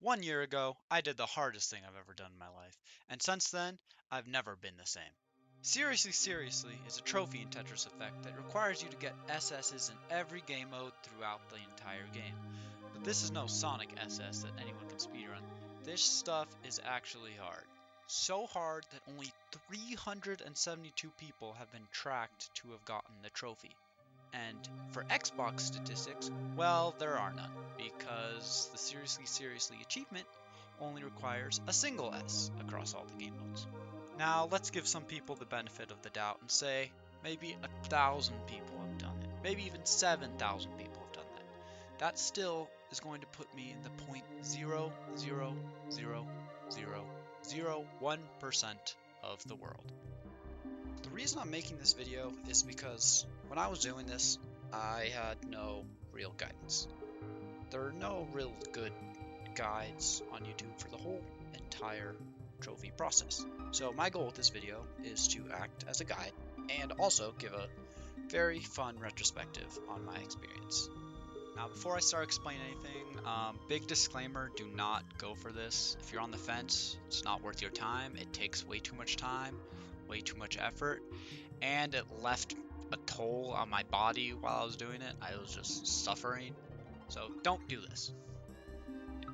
1 year ago, I did the hardest thing I've ever done in my life, and since then, I've never been the same. Seriously is a trophy in Tetris Effect that requires you to get SS's in every game mode throughout the entire game. But this is no Sonic SS that anyone can speedrun. This stuff is actually hard. So hard that only 372 people have been tracked to have gotten the trophy. And for Xbox statistics, well, there are none, because the Seriously achievement only requires a single S across all the game modes. Now, let's give some people the benefit of the doubt and say maybe 1,000 people have done it, maybe even 7,000 people have done that. That still is going to put me in the 0.0000001% of the world. The reason I'm making this video is because when I was doing this, I had no real guidance. There are no real good guides on YouTube for the whole entire trophy process. So my goal with this video is to act as a guide and also give a very fun retrospective on my experience. Now, before I start explaining anything, big disclaimer, do not go for this. If you're on the fence, it's not worth your time. It takes way too much time, way too much effort, and it left a toll on my body while I was doing it. I was just suffering. So don't do this.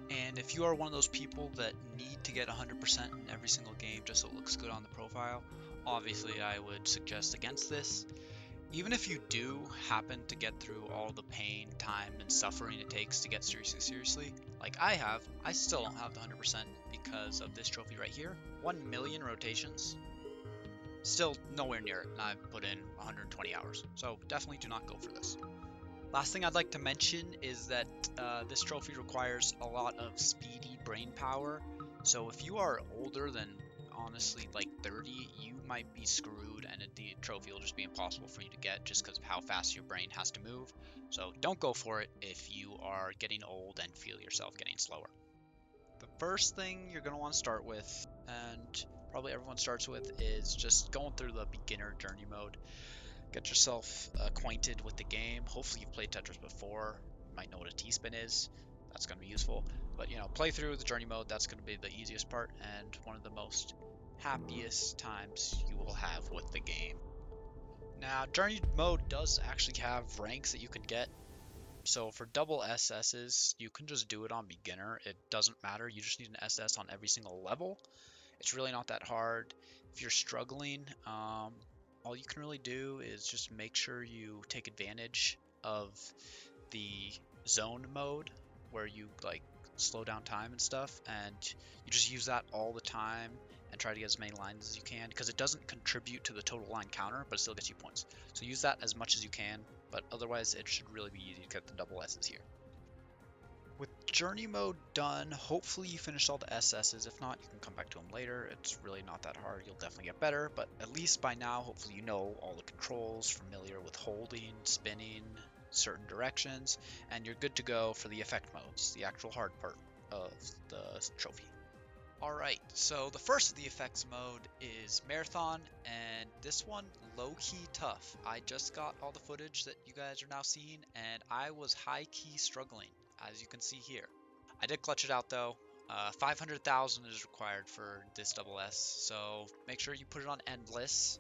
And if you are one of those people that need to get 100% in every single game just so it looks good on the profile, obviously I would suggest against this. Even if you do happen to get through all the pain, time, and suffering it takes to get seriously, like I have, I still don't have the 100% because of this trophy right here. 1 million rotations. Still nowhere near it, and I've put in 120 hours. So definitely do not go for this. Last thing I'd like to mention is that this trophy requires a lot of speedy brain power. So if you are older than honestly like 30, you might be screwed and the trophy will just be impossible for you to get just because of how fast your brain has to move. So don't go for it if you are getting old and feel yourself getting slower. The first thing you're going to want to start with, and probably everyone starts with, is just going through the beginner journey mode. Get yourself acquainted with the game. Hopefully you've played Tetris before. You might know what a T-spin is. That's going to be useful. But play through the journey mode. That's going to be the easiest part and one of the most happiest times you will have with the game. Now, journey mode does actually have ranks that you can get. So for double SS's, you can just do it on beginner. It doesn't matter. You just need an SS on every single level. It's really not that hard. If you're struggling, all you can really do is just make sure you take advantage of the zone mode where you slow down time and stuff, and you just use that all the time and try to get as many lines as you can, because it doesn't contribute to the total line counter, but it still gets you points. So use that as much as you can, but otherwise it should really be easy to get the double S's here. With journey mode done, hopefully you finished all the SS's. If not, you can come back to them later. It's really not that hard. You'll definitely get better, but at least by now, hopefully you know all the controls, familiar with holding, spinning, certain directions, and you're good to go for the effect modes, the actual hard part of the trophy. Alright, so the first of the effects mode is Marathon, and this one low-key tough. I just got all the footage that you guys are now seeing, and I was high-key struggling, as you can see here. I did clutch it out though. 500,000 is required for this double S, so make sure you put it on endless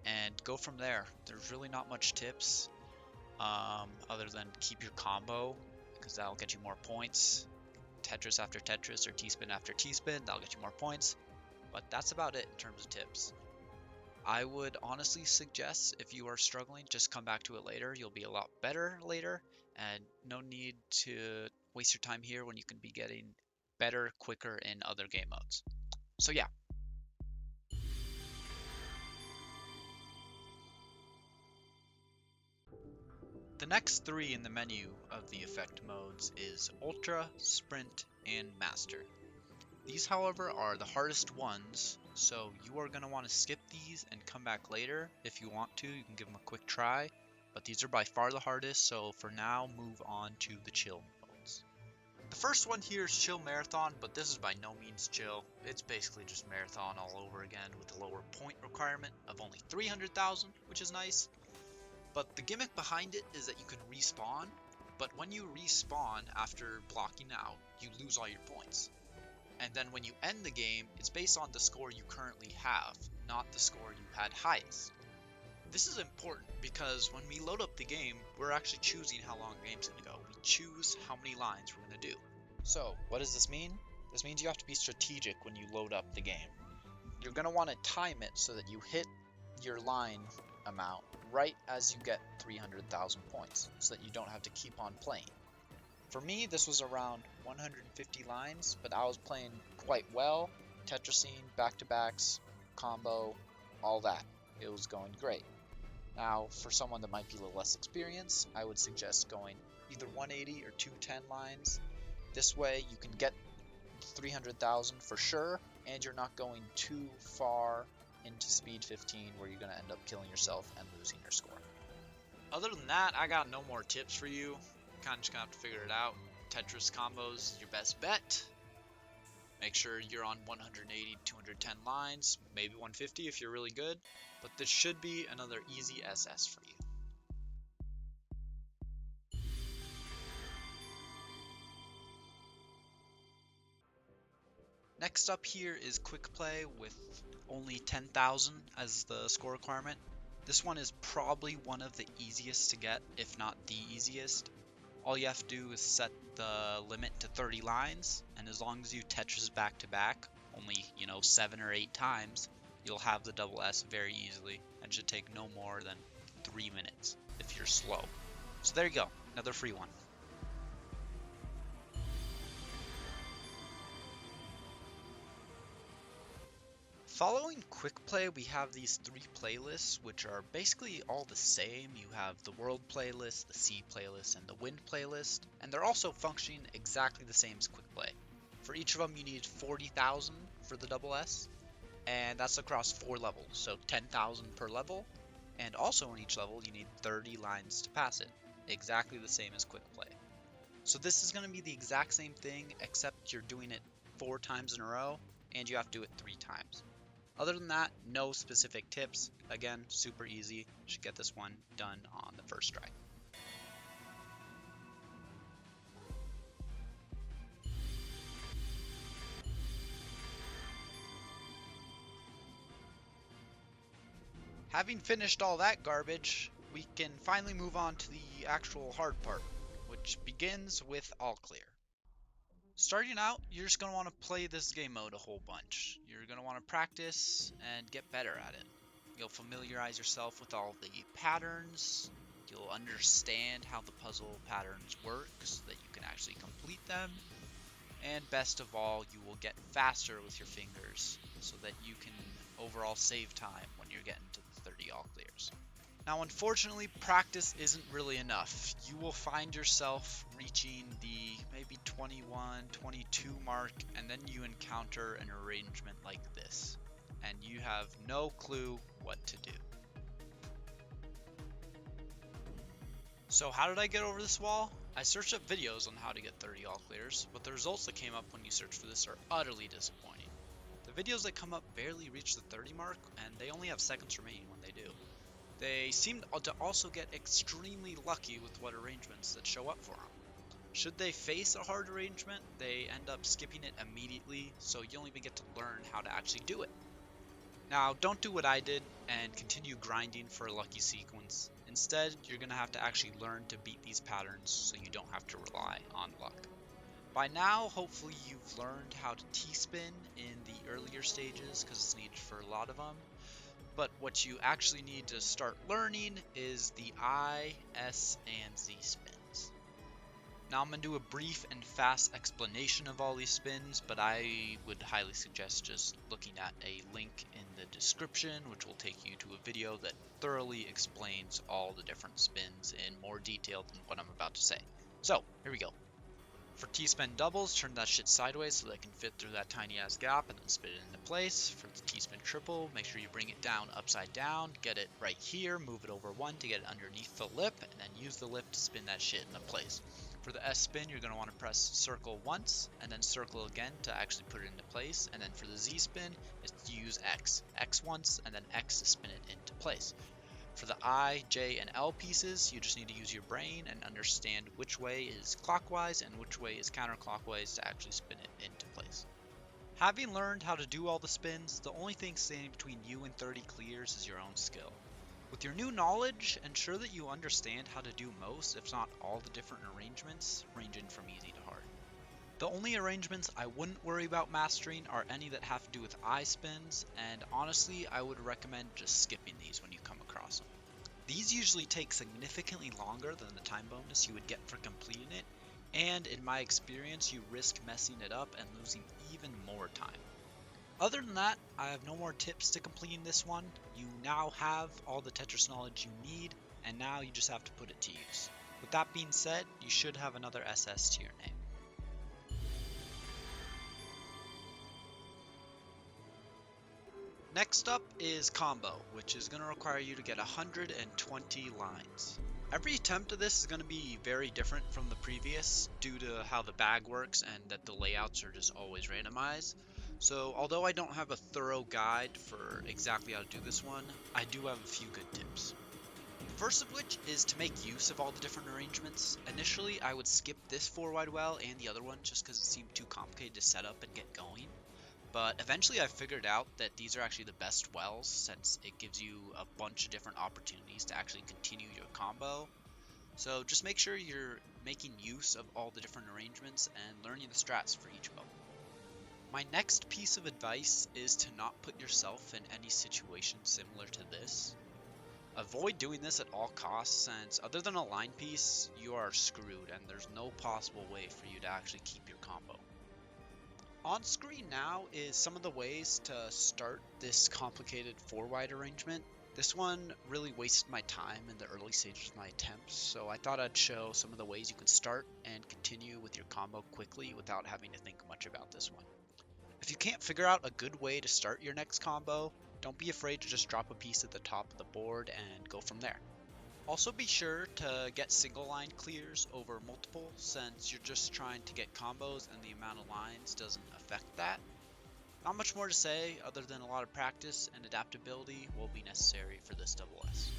and go from there. There's really not much tips other than keep your combo, because that'll get you more points. Tetris after Tetris or T-spin after T-spin, that'll get you more points. But that's about it in terms of tips. I would honestly suggest, if you are struggling, just come back to it later. You'll be a lot better later, and no need to waste your time here when you can be getting better quicker in other game modes. So yeah. The next three in the menu of the effect modes is Ultra, Sprint, and Master. These, however, are the hardest ones, so you are going to want to skip these and come back later. If you want to, you can give them a quick try, but these are by far the hardest, so for now, move on to the chill modes. The first one here is Chill Marathon, but this is by no means chill. It's basically just Marathon all over again with a lower point requirement of only 300,000, which is nice. But the gimmick behind it is that you can respawn, But when you respawn after blocking out, you lose all your points. And then when you end the game, it's based on the score you currently have, not the score you had highest. This is important because when we load up the game, we're actually choosing how long the game's going to go. We choose how many lines we're going to do. So, what does this mean? This means you have to be strategic when you load up the game. You're going to want to time it so that you hit your line amount right as you get 300,000 points, so that you don't have to keep on playing. For me, this was around 150 lines, but I was playing quite well. Tetrasine, back-to-backs, combo, all that. It was going great. Now, for someone that might be a little less experienced, I would suggest going either 180 or 210 lines. This way, you can get 300,000 for sure, and you're not going too far into speed 15 where you're going to end up killing yourself and losing your score. Other than that, I got no more tips for you. Kind of just gonna have to figure it out. Tetris combos is your best bet. Make sure you're on 180, 210 lines, maybe 150 if you're really good, but this should be another easy SS for you. Next up here is quick play with only 10,000 as the score requirement. This one is probably one of the easiest to get, if not the easiest. All you have to do is set the limit to 30 lines, and as long as you Tetris back to back, only 7 or 8 times, you'll have the double S very easily, and should take no more than 3 minutes if you're slow. So there you go, another free one. Following quick play, we have these 3 playlists, which are basically all the same. You have the world playlist, the sea playlist, and the wind playlist, and they're also functioning exactly the same as quick play. For each of them, you need 40,000 for the double S, and that's across 4 levels, so 10,000 per level, and also in each level, you need 30 lines to pass it, exactly the same as quick play. So this is going to be the exact same thing, except you're doing it 4 times in a row, and you have to do it 3 times. Other than that, no specific tips. Again, super easy. Should get this one done on the first try. Having finished all that garbage, we can finally move on to the actual hard part, which begins with all clear. Starting out, you're just going to want to play this game mode a whole bunch. You're going to want to practice and get better at it. You'll familiarize yourself with all the patterns. You'll understand how the puzzle patterns work so that you can actually complete them. And best of all, you will get faster with your fingers so that you can overall save time when you're getting to the 30 all clears. Now, unfortunately, practice isn't really enough. You will find yourself reaching the maybe 21, 22 mark, and then you encounter an arrangement like this, and you have no clue what to do. So how did I get over this wall? I searched up videos on how to get 30 all clears, but the results that came up when you search for this are utterly disappointing. The videos that come up barely reach the 30 mark, and they only have seconds remaining when they do. They seem to also get extremely lucky with what arrangements that show up for them. Should they face a hard arrangement, they end up skipping it immediately, so you don't even get to learn how to actually do it. Now, don't do what I did and continue grinding for a lucky sequence. Instead, you're going to have to actually learn to beat these patterns so you don't have to rely on luck. By now, hopefully you've learned how to T-spin in the earlier stages, because it's needed for a lot of them. But what you actually need to start learning is the I, S, and Z spins. Now I'm going to do a brief and fast explanation of all these spins, but I would highly suggest just looking at a link in the description, which will take you to a video that thoroughly explains all the different spins in more detail than what I'm about to say. So, here we go. For T-spin doubles, turn that shit sideways so that it can fit through that tiny ass gap and then spin it into place. For the T-spin triple, make sure you bring it down upside down, get it right here, move it over 1 to get it underneath the lip, and then use the lip to spin that shit into place. For the S spin, you're going to want to press circle once, and then circle again to actually put it into place. And then for the Z spin, it's to use X. X once, and then X to spin it into place. For the I, J, and L pieces, you just need to use your brain and understand which way is clockwise and which way is counterclockwise to actually spin it into place. Having learned how to do all the spins, the only thing standing between you and 30 clears is your own skill. With your new knowledge, ensure that you understand how to do most, if not all, the different arrangements, ranging from easy to hard. The only arrangements I wouldn't worry about mastering are any that have to do with I spins, and honestly, I would recommend just skipping these when you come across them. These usually take significantly longer than the time bonus you would get for completing it, and in my experience, you risk messing it up and losing even more time. Other than that, I have no more tips to completing this one. You now have all the Tetris knowledge you need, and now you just have to put it to use. With that being said, you should have another SS to your name. Next up is combo, which is going to require you to get 120 lines. Every attempt of this is going to be very different from the previous due to how the bag works and that the layouts are just always randomized. So although I don't have a thorough guide for exactly how to do this one, I do have a few good tips. The first of which is to make use of all the different arrangements. Initially I would skip this 4-wide well and the other one just because it seemed too complicated to set up and get going. But eventually I figured out that these are actually the best wells since it gives you a bunch of different opportunities to actually continue your combo. So just make sure you're making use of all the different arrangements and learning the strats for each bow. My next piece of advice is to not put yourself in any situation similar to this. Avoid doing this at all costs since other than a line piece, you are screwed and there's no possible way for you to actually keep your combo. On screen now is some of the ways to start this complicated 4-wide arrangement. This one really wasted my time in the early stages of my attempts, so I thought I'd show some of the ways you can start and continue with your combo quickly without having to think much about this one. If you can't figure out a good way to start your next combo, don't be afraid to just drop a piece at the top of the board and go from there. Also be sure to get single line clears over multiple since you're just trying to get combos and the amount of lines doesn't affect that. Not much more to say other than a lot of practice and adaptability will be necessary for this double S.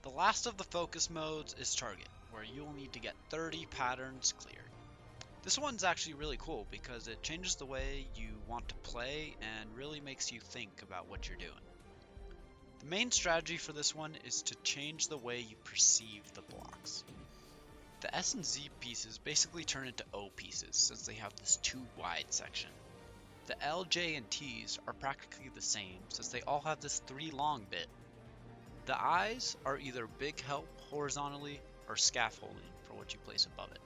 The last of the focus modes is target, where you will need to get 30 patterns cleared. This one's actually really cool because it changes the way you want to play and really makes you think about what you're doing. The main strategy for this one is to change the way you perceive the blocks. The S and Z pieces basically turn into O pieces since they have this too wide section. The L, J, and T's are practically the same since they all have this 3 long bit. The I's are either big help horizontally or scaffolding for what you place above it.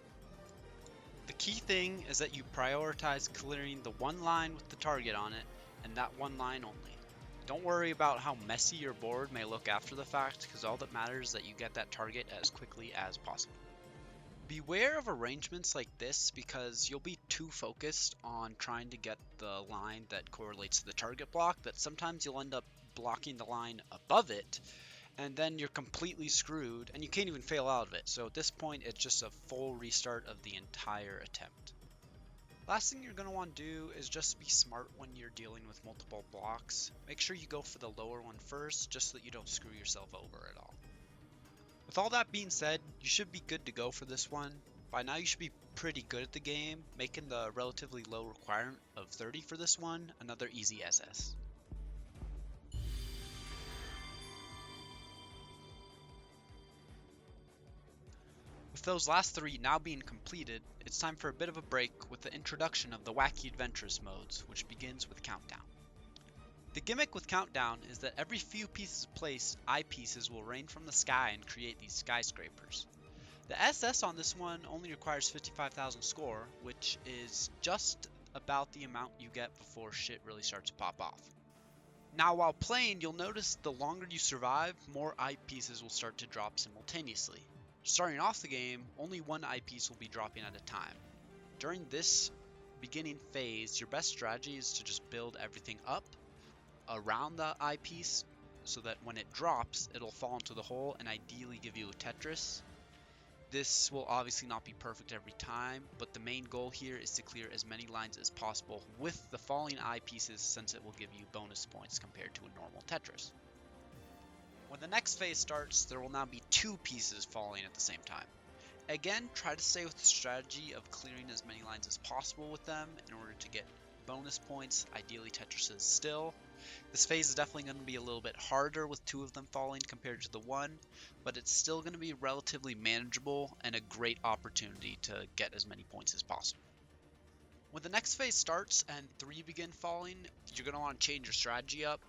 The key thing is that you prioritize clearing the one line with the target on it, and that one line only. Don't worry about how messy your board may look after the fact, because all that matters is that you get that target as quickly as possible. Beware of arrangements like this because you'll be too focused on trying to get the line that correlates to the target block that sometimes you'll end up blocking the line above it, and then you're completely screwed and you can't even fail out of it. So at this point it's just a full restart of the entire attempt. Last thing you're going to want to do is just be smart when you're dealing with multiple blocks. Make sure you go for the lower one first just so that you don't screw yourself over at all. With all that being said, you should be good to go for this one. By now you should be pretty good at the game, making the relatively low requirement of 30 for this one another easy SS. With those last 3 now being completed, it's time for a bit of a break with the introduction of the Wacky Adventurous modes, which begins with Countdown. The gimmick with Countdown is that every few pieces placed, eyepieces will rain from the sky and create these skyscrapers. The SS on this one only requires 55,000 score, which is just about the amount you get before shit really starts to pop off. Now while playing, you'll notice the longer you survive, more eyepieces will start to drop simultaneously. Starting off the game, only one eyepiece will be dropping at a time. During this beginning phase, your best strategy is to just build everything up around the eyepiece so that when it drops, it'll fall into the hole and ideally give you a Tetris. This will obviously not be perfect every time, but the main goal here is to clear as many lines as possible with the falling eye pieces, since it will give you bonus points compared to a normal Tetris. When the next phase starts, there will now be 2 pieces falling at the same time. Again, try to stay with the strategy of clearing as many lines as possible with them in order to get bonus points, ideally Tetrises still. This phase is definitely going to be a little bit harder with 2 of them falling compared to the 1, but it's still going to be relatively manageable and a great opportunity to get as many points as possible. When the next phase starts and 3 begin falling, you're going to want to change your strategy up.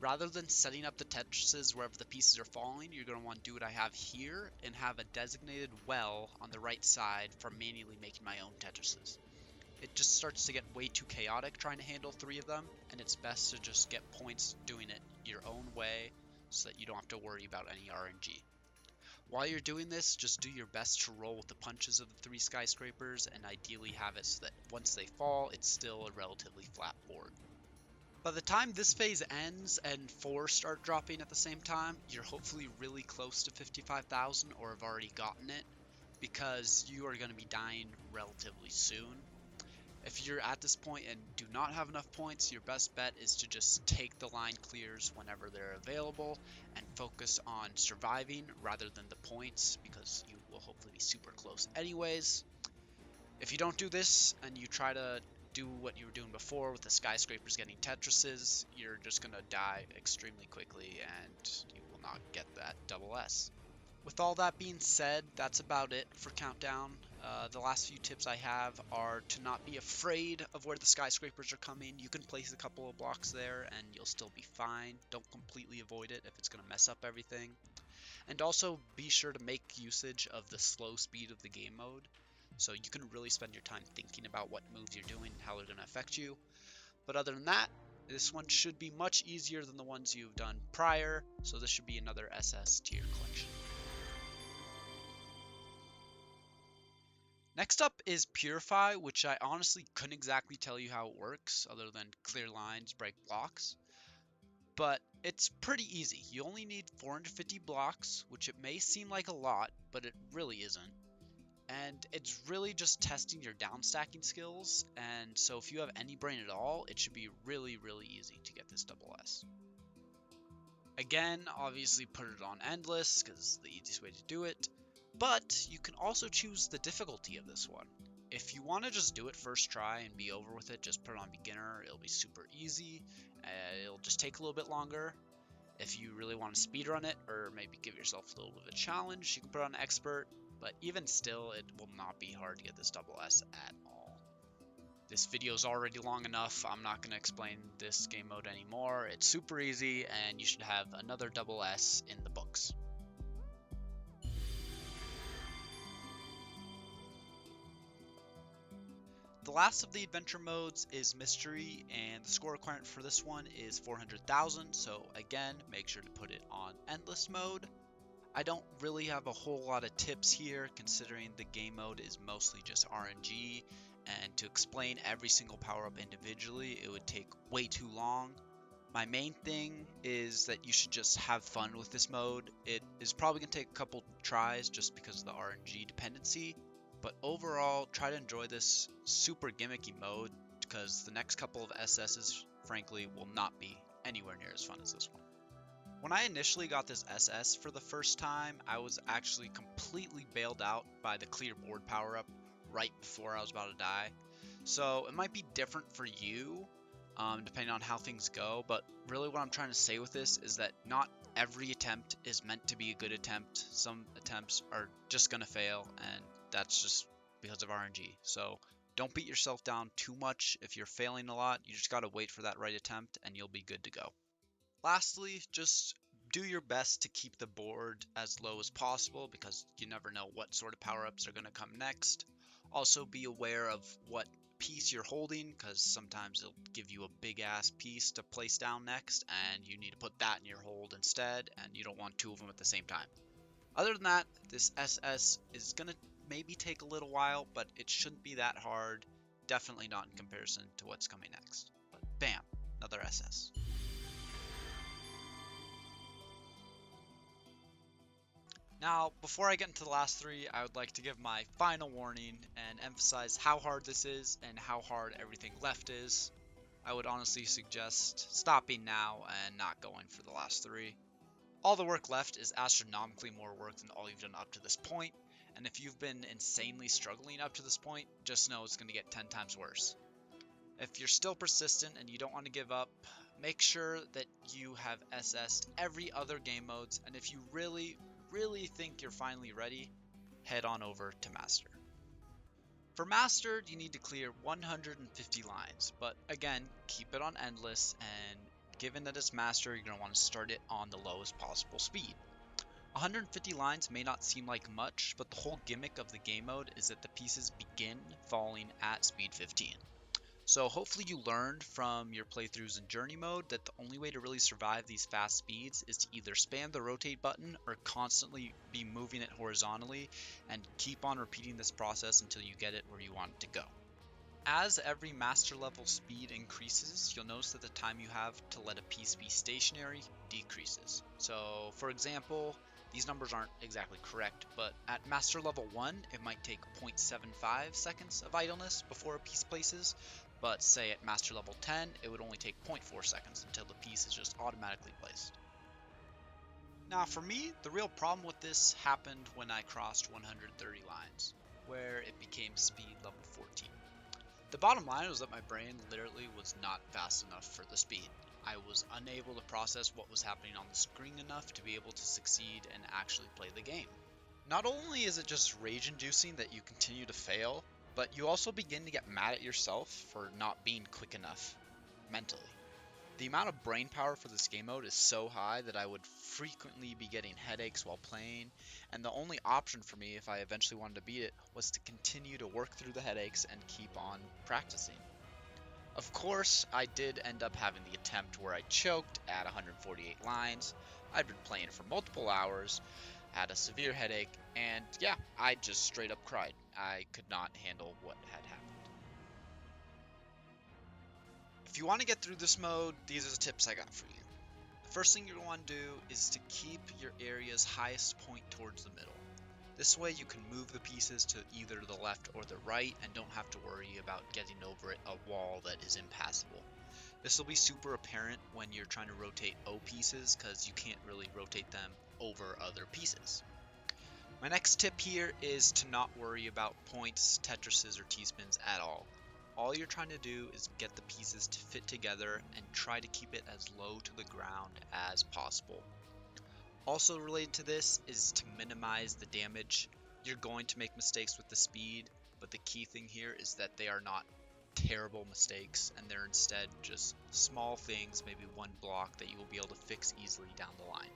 Rather than setting up the Tetrises wherever the pieces are falling, you're going to want to do what I have here and have a designated well on the right side for manually making my own Tetrises. It just starts to get way too chaotic trying to handle 3 of them, and it's best to just get points doing it your own way so that you don't have to worry about any RNG. While you're doing this, just do your best to roll with the punches of the 3 skyscrapers and ideally have it so that once they fall, it's still a relatively flat board. By the time this phase ends and 4 start dropping at the same time, you're hopefully really close to 55,000 or have already gotten it, because you are going to be dying relatively soon. If you're at this point and do not have enough points, your best bet is to just take the line clears whenever they're available and focus on surviving rather than the points, because you will hopefully be super close anyways. If you don't do this and you try to do what you were doing before with the skyscrapers getting Tetrises, you're just going to die extremely quickly and you will not get that double S. With all that being said, that's about it for Countdown. The last few tips I have are to not be afraid of where the skyscrapers are coming. You can place a couple of blocks there and you'll still be fine. Don't completely avoid it if it's going to mess up everything. And also be sure to make usage of the slow speed of the game mode, so you can really spend your time thinking about what moves you're doing and how they're going to affect you. But other than that, this one should be much easier than the ones you've done prior, so this should be another SS to your collection. Next up is Purify, which I honestly couldn't exactly tell you how it works other than clear lines, break blocks. But it's pretty easy. You only need 450 blocks, which it may seem like a lot, but it really isn't. And it's really just testing your downstacking skills, and so if you have any brain at all, it should be really easy to get this double S. Again, obviously put it on endless, because it's the easiest way to do it, but you can also choose the difficulty of this one. If you want to just do it first try and be over with it, just put it on beginner. It'll be super easy, it'll just take a little bit longer. If you really want to speedrun it, or maybe give yourself a little bit of a challenge, you can put it on expert. But even still, it will not be hard to get this double S at all. This video is already long enough. I'm not going to explain this game mode anymore. It's super easy, and you should have another double S in the books. The last of the adventure modes is Mystery, and the score requirement for this one is 400,000, so again, make sure to put it on Endless mode. I don't really have a whole lot of tips here, considering the game mode is mostly just RNG, and to explain every single power-up individually, it would take way too long. My main thing is that you should just have fun with this mode. It is probably going to take a couple tries just because of the RNG dependency, but overall, try to enjoy this super gimmicky mode, because the next couple of SSs, frankly, will not be anywhere near as fun as this one. When I initially got this SS for the first time, I was actually completely bailed out by the clear board power-up right before I was about to die. So it might be different for you, depending on how things go, but really what I'm trying to say with this is that not every attempt is meant to be a good attempt. Some attempts are just going to fail, and that's just because of RNG. So don't beat yourself down too much if you're failing a lot. You just got to wait for that right attempt, and you'll be good to go. Lastly, just do your best to keep the board as low as possible, because you never know what sort of power-ups are going to come next. Also be aware of what piece you're holding, because sometimes it'll give you a big ass piece to place down next, and you need to put that in your hold instead, and you don't want 2 of them at the same time. Other than that, this SS is going to maybe take a little while, but it shouldn't be that hard. Definitely not in comparison to what's coming next. But bam, another SS. Now, before I get into the last three, I would like to give my final warning and emphasize how hard this is and how hard everything left is. I would honestly suggest stopping now and not going for the last three. All the work left is astronomically more work than all you've done up to this point, and if you've been insanely struggling up to this point, just know it's going to get 10 times worse. If you're still persistent and you don't want to give up, make sure that you have SS'd every other game modes, and if you really think you're finally ready, head on over to Master. For Mastered, you need to clear 150 lines, but again, keep it on Endless, and given that it's Master, you're going to want to start it on the lowest possible speed. 150 lines may not seem like much, but the whole gimmick of the game mode is that the pieces begin falling at speed 15. So hopefully you learned from your playthroughs in Journey mode that the only way to really survive these fast speeds is to either spam the rotate button or constantly be moving it horizontally and keep on repeating this process until you get it where you want it to go. As every master level speed increases, you'll notice that the time you have to let a piece be stationary decreases. So for example, these numbers aren't exactly correct, but at master level 1, it might take 0.75 seconds of idleness before a piece places, but say at master level 10, it would only take 0.4 seconds until the piece is just automatically placed. Now for me, the real problem with this happened when I crossed 130 lines, where it became speed level 14. The bottom line was that my brain literally was not fast enough for the speed. I was unable to process what was happening on the screen enough to be able to succeed and actually play the game. Not only is it just rage-inducing that you continue to fail, but you also begin to get mad at yourself for not being quick enough mentally. The amount of brain power for this game mode is so high that I would frequently be getting headaches while playing, and the only option for me if I eventually wanted to beat it was to continue to work through the headaches and keep on practicing. Of course, I did end up having the attempt where I choked at 148 lines. I'd been playing for multiple hours, had a severe headache, and yeah, I just straight up cried. I could not handle what had happened. If you want to get through this mode, these are the tips I got for you. The first thing you're going to want to do is to keep your area's highest point towards the middle. This way you can move the pieces to either the left or the right and don't have to worry about getting over a wall that is impassable. This will be super apparent when you're trying to rotate O pieces because you can't really rotate them over other pieces. My next tip here is to not worry about points, Tetrises, or T-spins at all. All you're trying to do is get the pieces to fit together and try to keep it as low to the ground as possible. Also related to this is to minimize the damage. You're going to make mistakes with the speed, but the key thing here is that they are not terrible mistakes and they're instead just small things, maybe one block that you will be able to fix easily down the line.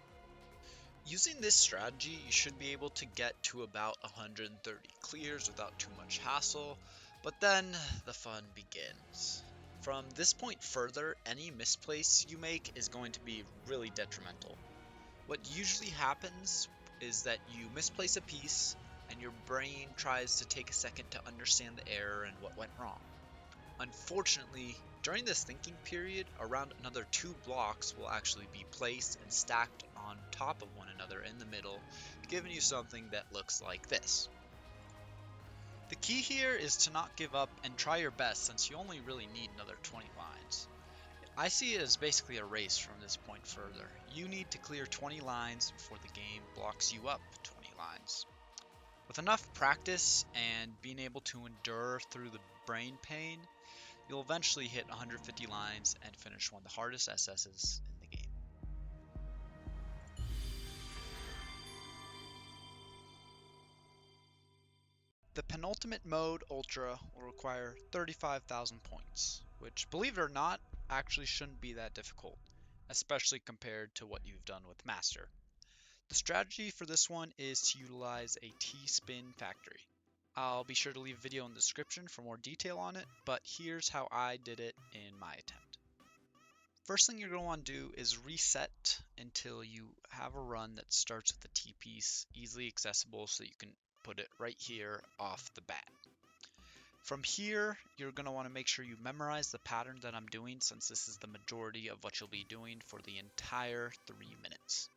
Using this strategy, you should be able to get to about 130 clears without too much hassle, but then the fun begins. From this point further, any misplace you make is going to be really detrimental. What usually happens is that you misplace a piece and your brain tries to take a second to understand the error and what went wrong. Unfortunately, during this thinking period, around another 2 blocks will actually be placed and stacked on top of one another in the middle, giving you something that looks like this. The key here is to not give up and try your best since you only really need another 20 lines. I see it as basically a race from this point further. You need to clear 20 lines before the game blocks you up 20 lines. With enough practice and being able to endure through the brain pain, you'll eventually hit 150 lines and finish one of the hardest SS's in the game. The penultimate mode, Ultra, will require 35,000 points, which, believe it or not, actually shouldn't be that difficult, especially compared to what you've done with Master. The strategy for this one is to utilize a T-spin factory. I'll be sure to leave a video in the description for more detail on it, but here's how I did it in my attempt. First thing you're going to want to do is reset until you have a run that starts with a T-piece easily accessible so you can put it right here off the bat. From here, you're going to want to make sure you memorize the pattern that I'm doing since this is the majority of what you'll be doing for the entire 3 minutes.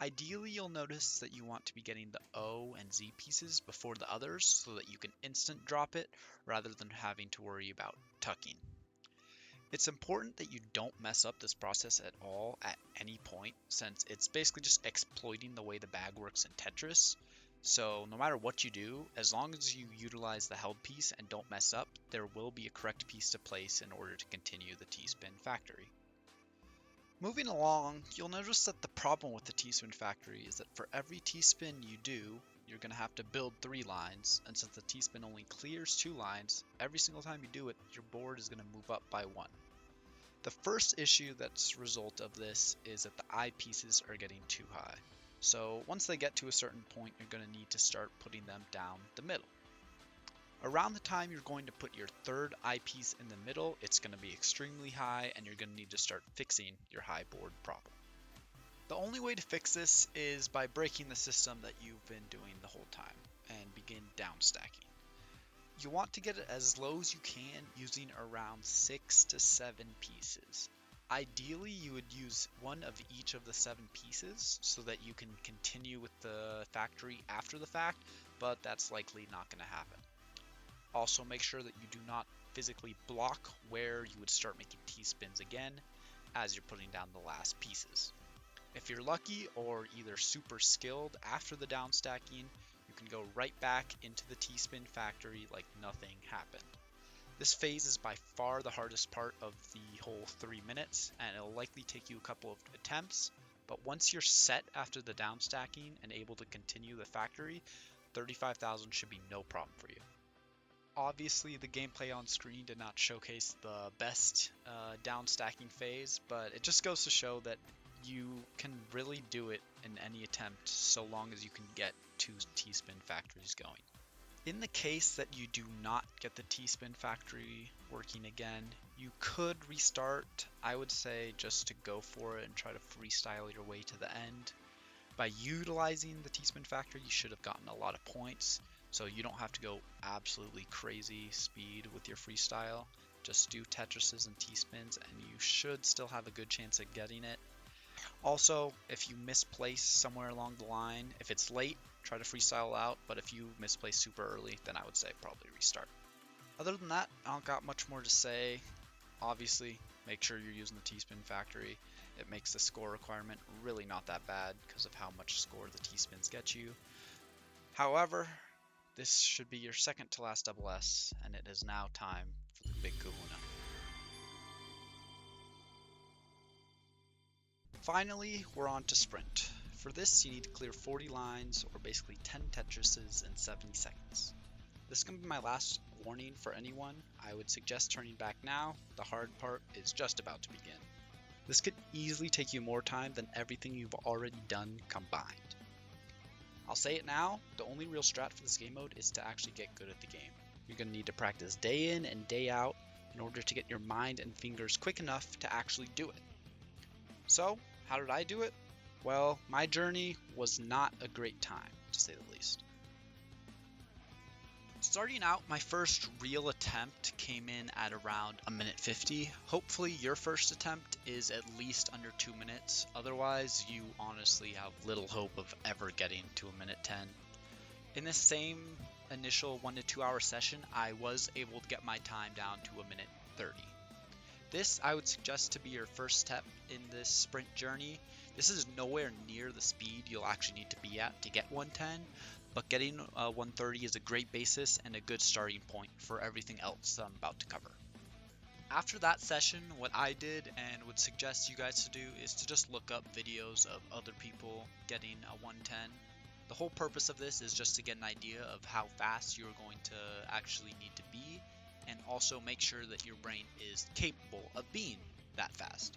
Ideally, you'll notice that you want to be getting the O and Z pieces before the others so that you can instant drop it rather than having to worry about tucking. It's important that you don't mess up this process at all at any point, since it's basically just exploiting the way the bag works in Tetris. So no matter what you do, as long as you utilize the held piece and don't mess up, there will be a correct piece to place in order to continue the T-spin factory. Moving along, you'll notice that the problem with the T-spin factory is that for every T-spin you do, you're going to have to build 3 lines, and since the T-spin only clears 2 lines, every single time you do it, your board is going to move up by 1. The first issue that's a result of this is that the eyepieces are getting too high. So once they get to a certain point, you're going to need to start putting them down the middle. Around the time you're going to put your third eyepiece in the middle, it's going to be extremely high and you're going to need to start fixing your high board problem. The only way to fix this is by breaking the system that you've been doing the whole time and begin down stacking. You want to get it as low as you can using around 6 to 7 pieces. Ideally, you would use one of each of the 7 pieces so that you can continue with the factory after the fact, but that's likely not going to happen. Also, make sure that you do not physically block where you would start making T-spins again as you're putting down the last pieces. If you're lucky or either super skilled after the down stacking, you can go right back into the T-spin factory like nothing happened. This phase is by far the hardest part of the whole 3 minutes, and it'll likely take you a couple of attempts, but once you're set after the down stacking and able to continue the factory, 35,000 should be no problem for you. Obviously, the gameplay on screen did not showcase the best down stacking phase, but it just goes to show that you can really do it in any attempt so long as you can get 2 T-spin factories going. In the case that you do not get the T-spin factory working again, you could restart. I would say just to go for it and try to freestyle your way to the end. By utilizing the T-spin factory, you should have gotten a lot of points. So you don't have to go absolutely crazy speed with your freestyle. Just do Tetrises and T-spins and you should still have a good chance at getting it. Also, if you misplace somewhere along the line, if it's late, try to freestyle out, but if you misplace super early, then I would say probably restart. Other than that, I don't got much more to say. Obviously, make sure you're using the T-spin factory. It makes the score requirement really not that bad because of how much score the T-spins get you. However, this should be your second to last double S, and it is now time for the big kahuna. Finally, we're on to sprint. For this, you need to clear 40 lines, or basically 10 Tetrises in 70 seconds. This is going to be my last warning for anyone. I would suggest turning back now. The hard part is just about to begin. This could easily take you more time than everything you've already done combined. I'll say it now, the only real strat for this game mode is to actually get good at the game. You're going to need to practice day in and day out in order to get your mind and fingers quick enough to actually do it. So, how did I do it? Well, my journey was not a great time, to say the least. Starting out, my first real attempt came in at around 1:50. Hopefully your first attempt is at least under 2 minutes. Otherwise, you honestly have little hope of ever getting to 1:10. In this same initial 1 to 2 hour session, I was able to get my time down to 1:30. This I would suggest to be your first step in this sprint journey. This is nowhere near the speed you'll actually need to be at to get 1:10. But getting 1:30 is a great basis and a good starting point for everything else I'm about to cover. After that session, what I did and would suggest you guys to do is to just look up videos of other people getting a 1:10. The whole purpose of this is just to get an idea of how fast you're going to actually need to be, and also make sure that your brain is capable of being that fast.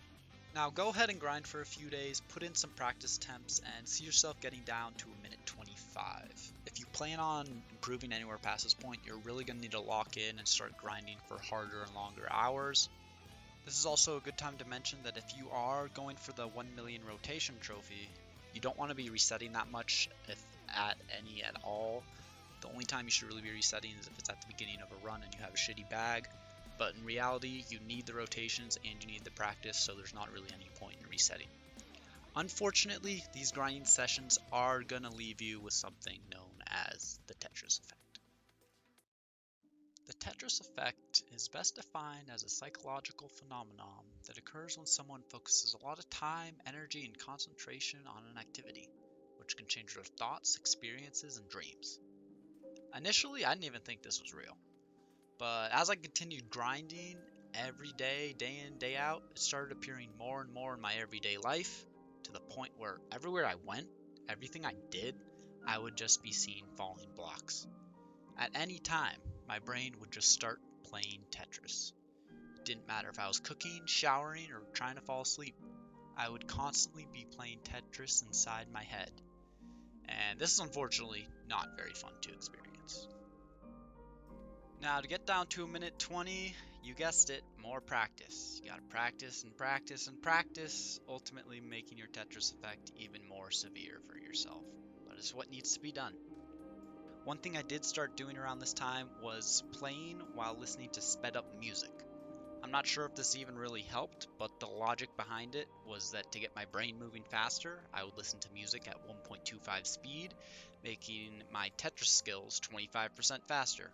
Now go ahead and grind for a few days, put in some practice attempts, and see yourself getting down to 1:25. If you plan on improving anywhere past this point, you're really going to need to lock in and start grinding for harder and longer hours. This is also a good time to mention that if you are going for the 1 million rotation trophy, you don't want to be resetting that much, if at any at all. The only time you should really be resetting is if it's at the beginning of a run and you have a shitty bag. But in reality, you need the rotations and you need the practice, so there's not really any point in resetting. Unfortunately, these grinding sessions are gonna leave you with something known as the Tetris effect. The Tetris effect is best defined as a psychological phenomenon that occurs when someone focuses a lot of time, energy, and concentration on an activity, which can change their thoughts, experiences, and dreams. Initially, I didn't even think this was real, but as I continued grinding every day, day in, day out, it started appearing more and more in my everyday life to the point where everywhere I went, everything I did, I would just be seeing falling blocks. At any time, my brain would just start playing Tetris. It didn't matter if I was cooking, showering, or trying to fall asleep. I would constantly be playing Tetris inside my head. And this is unfortunately not very fun to experience. Now, to get down to a minute 20, you guessed it, more practice. You gotta practice and practice and practice, ultimately making your Tetris effect even more severe for yourself. But it's what needs to be done. One thing I did start doing around this time was playing while listening to sped up music. I'm not sure if this even really helped, but the logic behind it was that to get my brain moving faster, I would listen to music at 1.25 speed, making my Tetris skills 25% faster.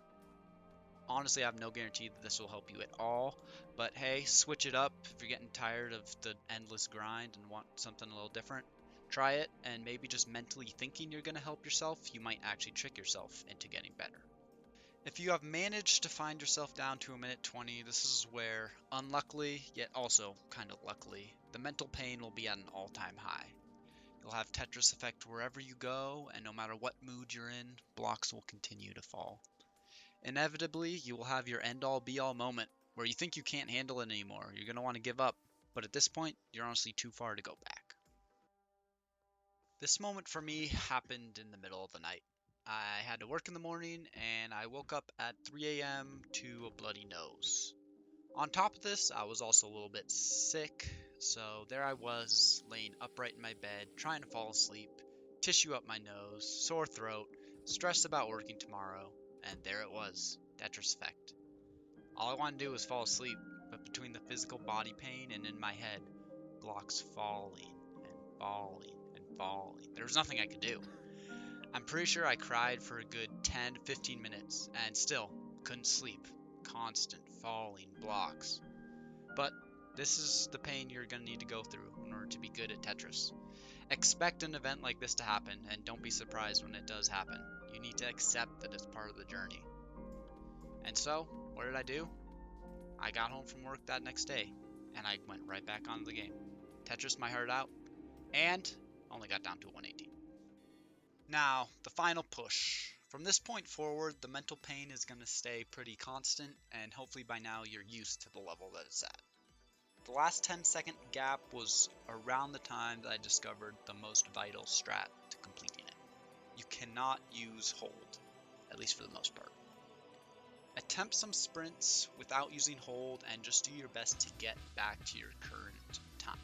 Honestly, I have no guarantee that this will help you at all, but hey, switch it up if you're getting tired of the endless grind and want something a little different. Try it, and maybe just mentally thinking you're going to help yourself, you might actually trick yourself into getting better. If you have managed to find yourself down to a minute 20, this is where, unluckily, yet also kind of luckily, the mental pain will be at an all-time high. You'll have Tetris effect wherever you go, and no matter what mood you're in, blocks will continue to fall. Inevitably, you will have your end-all be-all moment where you think you can't handle it anymore. You're going to want to give up, but at this point, you're honestly too far to go back. This moment for me happened in the middle of the night. I had to work in the morning and I woke up at 3 a.m. to a bloody nose. On top of this, I was also a little bit sick, so there I was, laying upright in my bed, trying to fall asleep, tissue up my nose, sore throat, stressed about working tomorrow, and there it was, Tetris effect. All I wanted to do was fall asleep, but between the physical body pain and in my head, blocks falling and falling and falling, there was nothing I could do. I'm pretty sure I cried for a good 10 to 15 minutes and still couldn't sleep. Constant falling blocks. But this is the pain you're going to need to go through in order to be good at Tetris. Expect an event like this to happen and don't be surprised when it does happen. You need to accept that it's part of the journey. And so, what did I do? I got home from work that next day and I went right back onto the game. Tetris my heart out and only got down to 118. Now, the final push. From this point forward, the mental pain is going to stay pretty constant, and hopefully by now you're used to the level that it's at. The last 10-second gap was around the time that I discovered the most vital strat to completing it. You cannot use hold, at least for the most part. Attempt some sprints without using hold and just do your best to get back to your current time.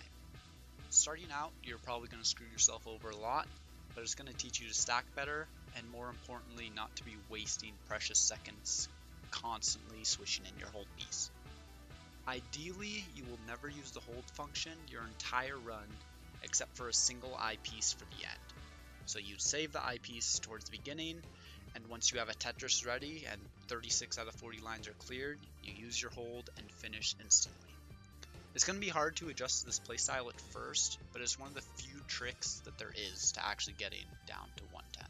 Starting out, you're probably going to screw yourself over a lot, but it's going to teach you to stack better, and more importantly, not to be wasting precious seconds constantly switching in your hold piece. Ideally, you will never use the hold function your entire run, except for a single eyepiece for the end. So you save the eyepiece towards the beginning, and once you have a Tetris ready and 36 out of 40 lines are cleared, you use your hold and finish instantly. It's going to be hard to adjust to this playstyle at first, but it's one of the few tricks that there is to actually getting down to 110.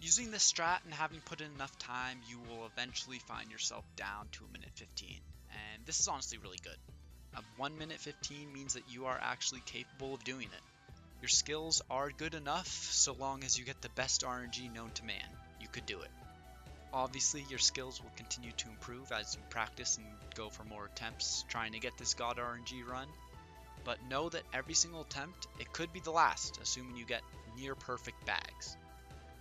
Using this strat and having put in enough time, you will eventually find yourself down to a minute 15, and this is honestly really good. A 1 minute 15 means that you are actually capable of doing it. Your skills are good enough so long as you get the best RNG known to man. You could do it. Obviously, your skills will continue to improve as you practice and go for more attempts trying to get this God RNG run, but know that every single attempt, it could be the last, assuming you get near perfect bags.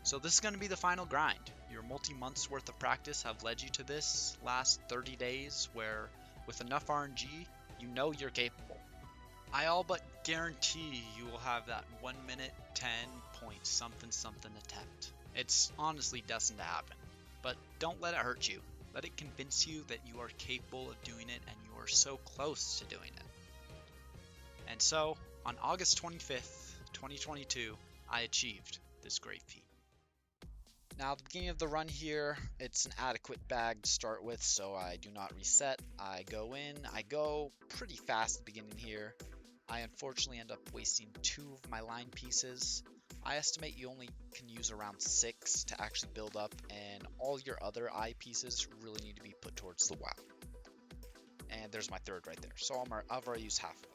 So this is going to be the final grind. Your multi-months worth of practice have led you to this last 30 days where, with enough RNG, you know you're capable. I all but guarantee you will have that 1 minute 10 point something attempt. It's honestly destined to happen. But don't let it hurt you. Let it convince you that you are capable of doing it and you are so close to doing it. And so, On August 25th, 2022, I achieved this great feat. Now, at the beginning of the run here, it's an adequate bag to start with, so I do not reset. I go in, I go pretty fast at the beginning here. I unfortunately end up wasting 2 of my line pieces. I estimate you only can use around 6 to actually build up, and all your other eye pieces really need to be put towards the WoW. And there's my 3rd right there, so I've already used half of them.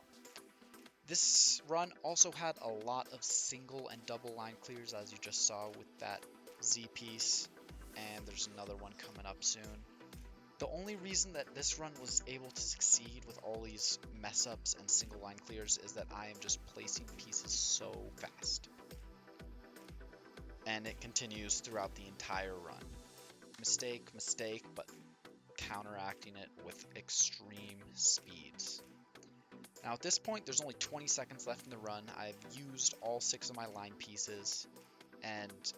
This run also had a lot of single and double line clears, as you just saw with that Z piece, and there's another one coming up soon. The only reason that this run was able to succeed with all these mess ups and single line clears is that I am just placing pieces so fast. And it continues throughout the entire run. Mistake, mistake, but counteracting it with extreme speeds. Now at this point, there's only 20 seconds left in the run. I've used all 6 of my line pieces, and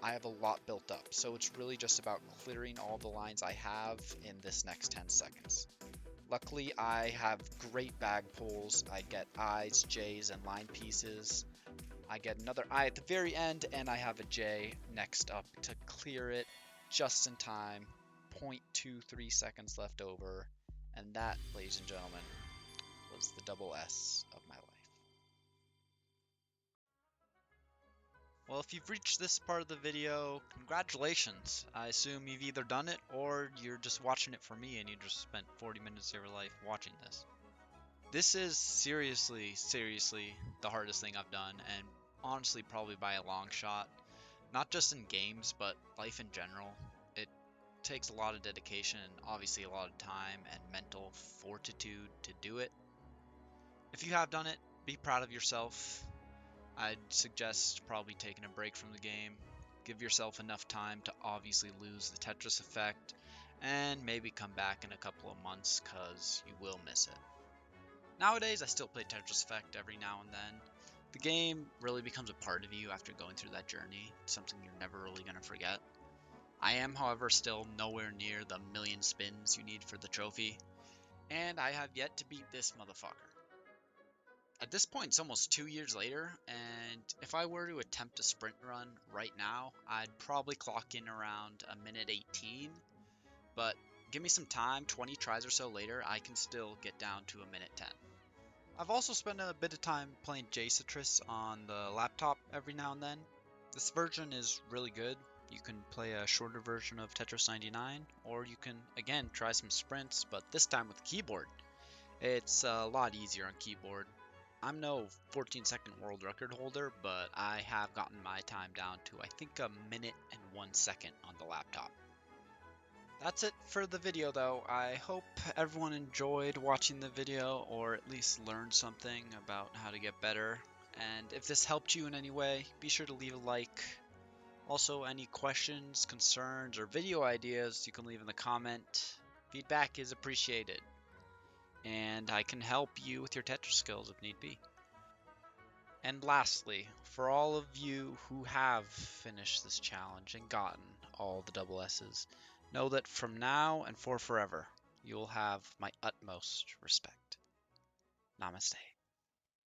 I have a lot built up, so it's really just about clearing all the lines I have in this next 10 seconds. Luckily, I have great bag pulls. I get I's, J's, and line pieces. I get another I at the very end, and I have a J next up to clear it just in time. 0.23 seconds left over, and that, ladies and gentlemen, was the double S of my life. Well, if you've reached this part of the video, congratulations. I assume you've either done it or you're just watching it for me and you just spent 40 minutes of your life watching this. This is seriously the hardest thing I've done, and honestly probably by a long shot. Not just in games, but life in general. It takes a lot of dedication and obviously a lot of time and mental fortitude to do it. If you have done it, be proud of yourself. I'd suggest probably taking a break from the game. Give yourself enough time to obviously lose the Tetris effect, and maybe come back in a couple of months, cause you will miss it. Nowadays, I still play Tetris Effect every now and then. The game really becomes a part of you after going through that journey. It's something you're never really gonna forget. I am, however, still nowhere near the 1,000,000 spins you need for the trophy, and I have yet to beat this motherfucker. At this point, it's almost 2 years later, and if I were to attempt a sprint run right now, I'd probably clock in around a minute 18, but give me some time, 20 tries or so later, I can still get down to a minute 10. I've also spent a bit of time playing Tetris on the laptop every now and then. This version is really good. You can play a shorter version of Tetris 99, or you can, again, try some sprints, but this time with keyboard. It's a lot easier on keyboard. I'm no 14-second world record holder, but I have gotten my time down to, I think, a minute and 1 second on the laptop. That's it for the video, though. I hope everyone enjoyed watching the video, or at least learned something about how to get better. And if this helped you in any way, be sure to leave a like. Also, any questions, concerns, or video ideas you can leave in the comment. Feedback is appreciated, and I can help you with your Tetris skills if need be. And lastly, for all of you who have finished this challenge and gotten all the double S's, know that from now and for forever, you'll have my utmost respect. Namaste.